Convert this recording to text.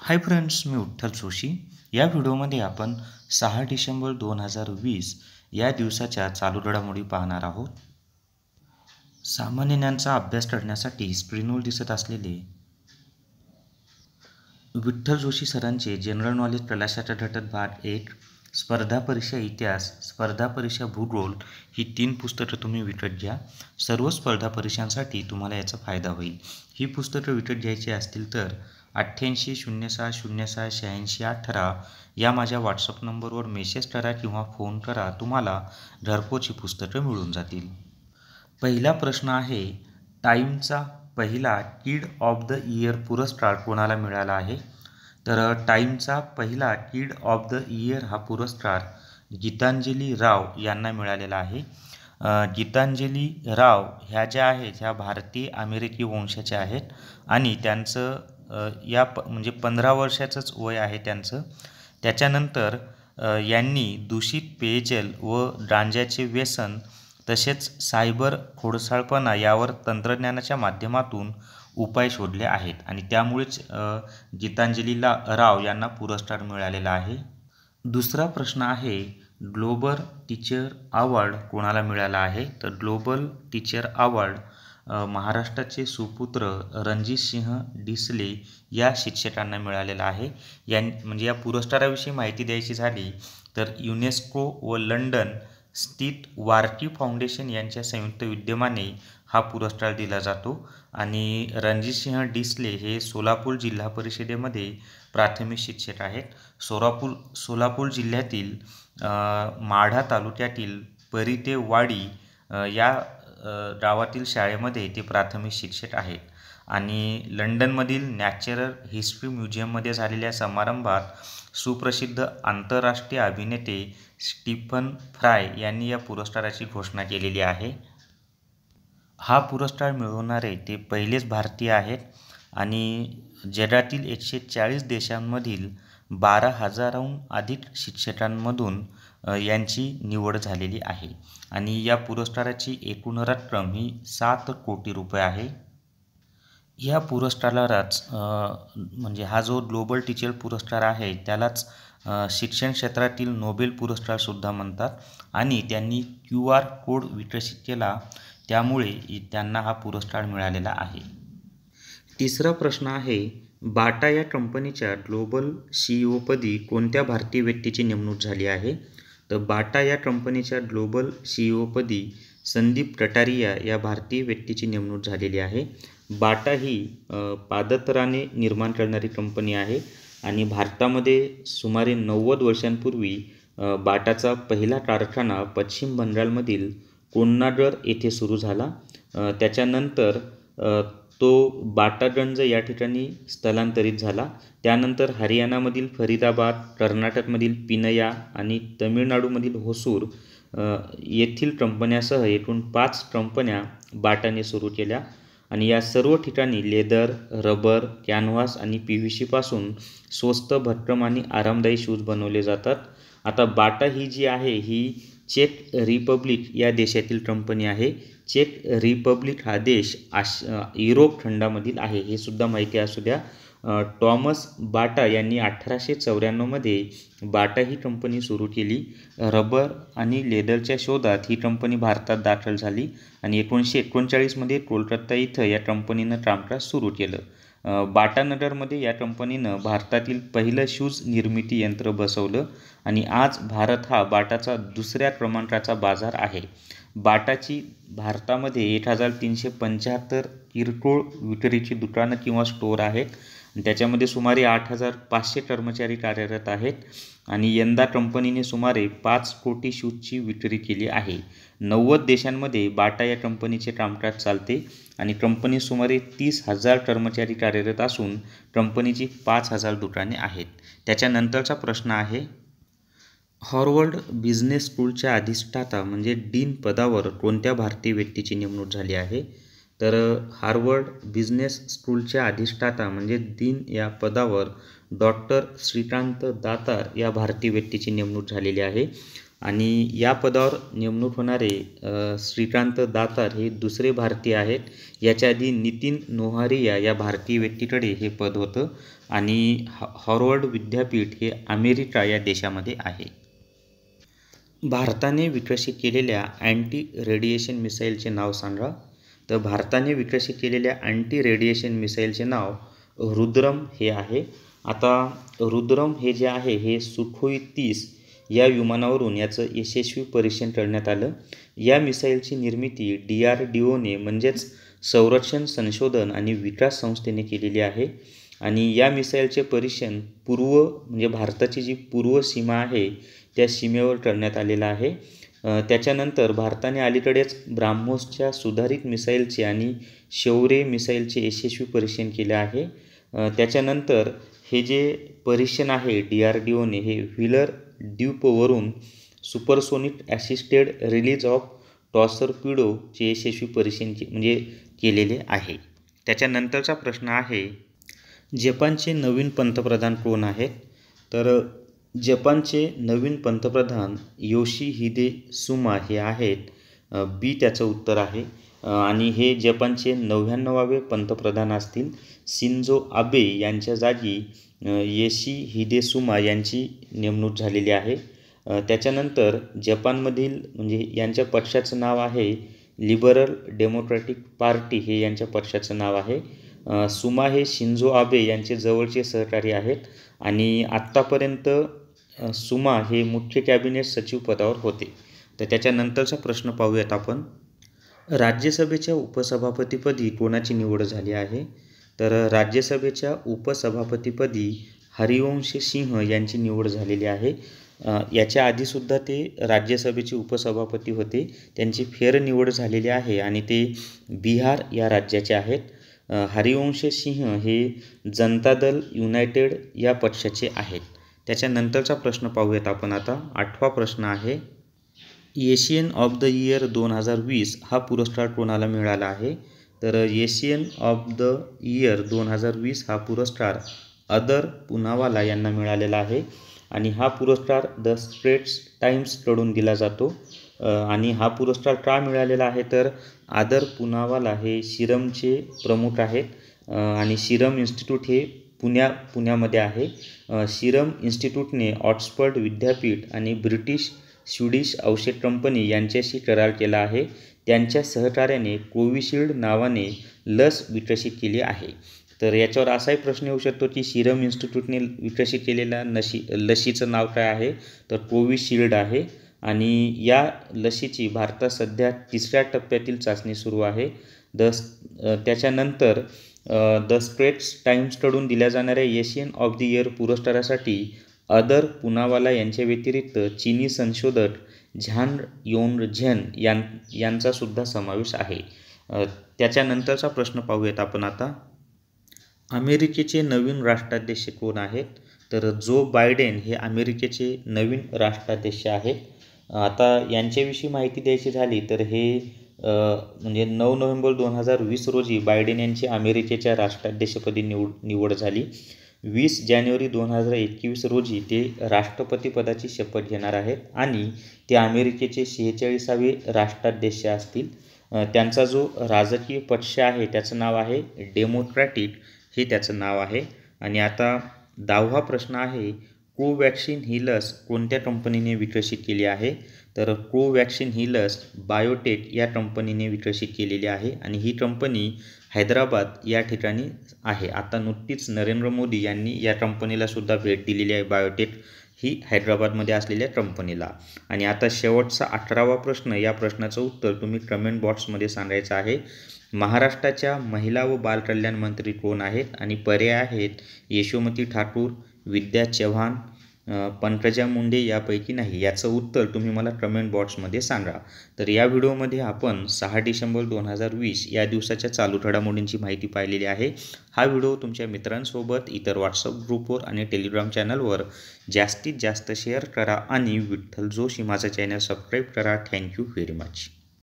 Hi friends, मी विठ्ठल जोशी. या व्हिडिओमध्ये आपण 6 डिसेंबर 2020 या दिवसाच्या चालू घडामोडी पाहणार आहोत. सामान्य ज्ञानाचा अभ्यास करण्यासाठी स्क्रीनवर दिसत असलेले विठ्ठल जोशी सरांचे जनरल नॉलेज प्रलाशाचा घटक भाग 1, स्पर्धा परीक्षा इतिहास, स्पर्धा परीक्षा भूगोल ही 3 पुस्तकं तुम्ही विकत घ्या. सर्व स्पर्धा परीक्षांसाठी तुम्हाला याचा फायदा होईल. ही पुस्तकं विकत घ्यायची असतील तर 8806068618 या माझ्या व्हॉट्सअप नंबरवर मेसेज करा किंवा फोन करा. तुम्हाला घरपोच ही पुस्तकं मिळून जातील. पहिला प्रश्न आहे, टाईमचा पहिला किड ऑफ द इयर पुरस्कार कोणाला मिळाला आहे? तर टाईमचा पहिला किड ऑफ द इयर हा पुरस्कार गीतांजली राव यांना मिळालेला आहे. गीतांजली राव ह्या ज्या आहेत ह्या भारतीय अमेरिकी वंशाच्या आहेत आणि त्यांचं म्हणजे 15 वर्षाचंच वय आहे त्यांचं. त्याच्यानंतर यांनी दूषित पेयजल व गांजाचे व्यसन तसेच सायबर खोडसाळपणा यावर तंत्रज्ञानाच्या माध्यमातून उपाय शोधले आहेत आणि त्यामुळेच गीतांजलीला राव यांना पुरस्कार मिळालेला आहे. दुसरा प्रश्न आहे, ग्लोबल टीचर अवॉर्ड कोणाला मिळाला आहे? तर ग्लोबल टीचर अवॉर्ड महाराष्ट्राचे सुपुत्र रणजितसिंह डिसले या शिक्षकांना मिळालेला आहे. म्हणजे या पुरस्काराविषयी माहिती द्यायची झाली तर युनेस्को व लंडन स्थित वार्की फाउंडेशन यांच्या संयुक्त विद्यमाने हा पुरस्कार दिला जातो आणि रणजितसिंह डिसले हे सोलापूर जिल्हा परिषदेमध्ये प्राथमिक शिक्षक आहेत. सोलापूर जिल्ह्यातील माढा तालुक्यातील परितेवाडी या गावातील शाळेमध्ये ते प्राथमिक शिक्षक आहेत आणि लंडनमधील नॅचरल हिस्ट्री म्युझियममध्ये झालेल्या समारंभात सुप्रसिद्ध आंतरराष्ट्रीय अभिनेते स्टीफन फ्राय यांनी या पुरस्काराची घोषणा केलेली आहे. हा पुरस्कार मिळवणारे ते पहिलेच भारतीय आहेत आणि जगातील 140 देशांमधील 12,000हून अधिक शिक्षकांमधून यांची निवड झालेली आहे आणि या पुरस्काराची एकूण रक्कम ही 7 कोटी रुपये आहे. या पुरस्कारालाच म्हणजे हा जो ग्लोबल टीचर पुरस्कार आहे त्यालाच शिक्षण क्षेत्रातील नोबेल पुरस्कारसुद्धा म्हणतात आणि त्यांनी QR कोड विकसित केला त्यामुळे त्यांना हा पुरस्कार मिळालेला आहे. तिसरा प्रश्न आहे, बाटा या कंपनीच्या ग्लोबल CEO पदी कोणत्या भारतीय व्यक्तीची नेमणूक झाली आहे? तर बाटा या कंपनीच्या ग्लोबल CEO पदी संदीप कटारिया या भारतीय व्यक्तीची नेमणूक झालेली आहे. बाटा ही पादत्राणे निर्माण करणारी कंपनी आहे आणि भारतामध्ये सुमारे 90 वर्षांपूर्वी बाटाचा पहिला कारखाना पश्चिम बंगालमधील कोन्नागर येथे सुरू झाला. त्याच्यानंतर तो बाटागंज या ठिकाणी स्थलांतरित झाला. त्यानंतर हरियाणामधील फरीदाबाद, कर्नाटकमधील पिनया आणि तमिळनाडूमधील होसूर येथील कंपन्यासह एकूण 5 कंपन्या बाटाने सुरू केल्या आणि या सर्व ठिकाणी लेदर, रबर, कॅनव्हास आणि PVC पासून स्वस्त, भक्कम आणि आरामदायी शूज बनवले जातात. आता बाटा ही जी आहे ही चेक रिपब्लिक या देशातील कंपनी आहे. चेक रिपब्लिक हा देश युरोप खंडामधील आहे, हे सुद्धा माहिती असू द्या. टॉमस बाटा यांनी 1894मध्ये बाटा ही कंपनी सुरू केली. रबर आणि लेदरच्या शोधात ही कंपनी भारतात दाखल झाली आणि 1939मध्ये कोलकाता इथं या कंपनीनं कामकाज सुरू केलं. बाटानगरमध्ये या कंपनीनं भारतातील पहिलं शूज निर्मिती यंत्र बसवलं आणि आज भारत हा बाटाचा 2ऱ्या क्रमांकाचा बाजार आहे. बाटाची भारतामध्ये 1375 किरकोळ विक्रीची दुकानं किंवा स्टोअर आहेत. त्याच्यामध्ये सुमारे 8,500 कर्मचारी कार्यरत आहेत आणि यंदा कंपनीने सुमारे 5 कोटी शूजची विक्री केली आहे. 90 देशांमध्ये बाटा या कंपनीचे कामकाज चालते आणि कंपनी सुमारे 30,000 कर्मचारी कार्यरत असून कंपनीची 5,000 दुकाने आहेत. त्याच्यानंतरचा प्रश्न आहे, हार्वर्ड बिझनेस स्कूलच्या अधिष्ठाता म्हणजे डीन पदावर कोणत्या भारतीय व्यक्तीची नेमणूक झाली आहे? तर हार्वर्ड बिझनेस स्कूलच्या अधिष्ठाता म्हणजे डीन या पदावर डॉक्टर श्रीकांत दातार या भारतीय व्यक्तीची नेमणूक झालेली आहे आणि या पदावर नेमणूक होणारे श्रीकांत दातार हे 2रे भारतीय आहेत. याच्या आधी नितीन नोहारिया या भारतीय व्यक्तीकडे हे पद होतं आणि हार्वर्ड विद्यापीठ हे अमेरिका या देशामध्ये आहे. भारताने विकसित केलेल्या अँटी रेडिएशन मिसाईलचे नाव सांगा. तर भारताने विकसित केलेल्या अँटी रेडिएशन मिसाईलचे नाव रुद्रम हे आहे. आता रुद्रम हे जे आहे हे सुखोई 30 या विमानावरून याचं यशस्वी परीक्षण करण्यात आलं. या मिसाईलची निर्मिती DRDOने म्हणजेच संरक्षण संशोधन आणि विकास संस्थेने केलेली आहे. आणि या मिसाईलचे परीक्षण म्हणजे भारताची जी पूर्व सीमा आहे त्या सीमेवर करण्यात आलेलं आहे. त्याच्यानंतर भारताने अलीकडेच ब्राह्मोसच्या सुधारित मिसाईलचे आणि शौर्य मिसाईलचे यशस्वी परीक्षण केले आहे. त्याच्यानंतर हे जे परीक्षण आहे DRDOने हे व्हीलर ड्यूपवरून सुपरसोनिक ॲसिस्टेड रिलीज ऑफ टॉर्पेडोचे यशस्वी परीक्षण केलेले आहे. त्याच्यानंतरचा प्रश्न आहे, जपानचे नवीन पंतप्रधान कोण आहेत? तर जपानचे नवीन पंतप्रधान योशिहिदे सुगा हे आहेत. बी त्याचं उत्तर आहे. आणि हे जपानचे 99वे पंतप्रधान असतील. शिंजो आबे यांच्या जागी योशिहिदे सुगा यांची नेमणूक झालेली आहे. त्याच्यानंतर जपानमधील यांच्या पक्षाचं नाव आहे लिबरल डेमोक्रॅटिक पार्टी हे यांच्या पक्षाचं नाव आहे. सुगा हे शिंजो आबे यांचे जवळचे सहकारी आहेत आणि आत्तापर्यंत सुगा हे मुख्य कॅबिनेट सचिव पदावर होते. तर त्याच्यानंतरचा प्रश्न पाहूयात आपण. राज्यसभेच्या उपसभापतीपदी कोणाची निवड झाली आहे? तर राज्यसभेच्या उपसभापतीपदी हरिवंश सिंह यांची निवड झालेली आहे. याच्या आधीसुद्धा ते राज्यसभेचे उपसभापती होते. त्यांची फेरनिवड झालेली आहे आणि ते बिहार या राज्याचे आहेत. हरिवंश सिंह हे जनता दल युनायटेड या पक्षाचे आहेत. त्याच्यानंतरचा प्रश्न पाहूयात आपण आता. 8वा प्रश्न आहे, एशियन ऑफ द इयर 2020 हा पुरस्कार कोणाला मिळाला आहे? तर एशियन ऑफ द इयर 2020 हा पुरस्कार अदर पूनावाला यांना मिळालेला आहे. आणि हा पुरस्कार द स्ट्रेट्स टाइम्सकडून दिला जातो. आणि हा पुरस्कार का मिळालेला आहे? तर आदर पूनावाला हे सिरमचे प्रमुख आहेत आणि सिरम इन्स्टिट्यूट हे पुण्यामध्ये आहे. सिरम इन्स्टिट्यूटने ऑक्सफर्ड विद्यापीठ आणि ब्रिटिश स्वीडिश औषध कंपनी यांच्याशी करार केला आहे. त्यांच्या सहकार्याने कोविशिल्ड नावाने लस विकसित केली आहे. तर याच्यावर असाही प्रश्न येऊ शकतो की सिरम इन्स्टिट्यूटने विकसित केलेल्या लसीचं नाव काय आहे? तर कोविशिल्ड आहे. आणि या लसीची भारतात सध्या 3ऱ्या टप्प्यातील चाचणी सुरू आहे. त्याच्यानंतर द स्ट्रेट्स टाइम्सकडून दिल्या जाणाऱ्या एशियन ऑफ द इयर पुरस्कारासाठी अदर पूनावाला यांच्या व्यतिरिक्त चीनी संशोधक झान योनझेन यांचा सुद्धा समावेश आहे. त्याच्यानंतरचा प्रश्न पाहूयात आपण आता. अमेरिकेचे नवीन राष्ट्राध्यक्ष कोण आहेत? तर जो बायडेन हे अमेरिकेचे नवीन राष्ट्राध्यक्ष आहेत. आता यांच्याविषयी माहिती द्यायची झाली तर हे 9 नोव्हेंबर 2020 रोजी बायडेन यांची अमेरिकेच्या राष्ट्राध्यक्षपदी निवड झाली. 20 जानेवारी 2021 रोजी ते राष्ट्रपतीपदाची शपथ घेणार आहेत आणि ते अमेरिकेचे 46वे राष्ट्राध्यक्ष असतील. त्यांचा जो राजकीय पक्ष आहे त्याचं नाव आहे डेमोक्रॅटिक हे त्याचं नाव आहे. आणि आता 10वा प्रश्न आहे, कोवॅक्सिन ही लस कोणत्या कंपनीने विकसित केली आहे? तर कोवॅक्सिन ही लस बायोटेक या कंपनीने विकसित केलेली आहे आणि ही कंपनी हैदराबाद या ठिकाणी आहे. आता नुकतीच नरेंद्र मोदी यांनी या कंपनीला सुद्धा भेट दिलेली आहे, बायोटेक ही हैदराबादमध्ये असलेल्या कंपनीला. आणि आता शेवटचा 18वा प्रश्न, या प्रश्नाचं उत्तर तुम्ही कमेंट बॉक्समध्ये सांगायचं आहे. महाराष्ट्राच्या महिला व बालकल्याण मंत्री कोण आहेत? आणि पर्याय आहेत यशोमती ठाकूर, विद्या चव्हाण, पंकजा मुंडे यापैकी नाही. याचं उत्तर तुम्ही मला कमेंट बॉक्समध्ये सांगा. तर या व्हिडिओमध्ये आपण 6 डिसेंबर 2020 या दिवसाच्या चालू घडामोडींची माहिती पाहिलेली आहे. हा व्हिडिओ तुमच्या मित्रांसोबत, इतर व्हॉट्सअप ग्रुपवर आणि टेलिग्राम चॅनलवर जास्तीत जास्त शेअर करा आणि विठ्ठल जोशी माझं चॅनल सबस्क्राईब करा. Thank you very much.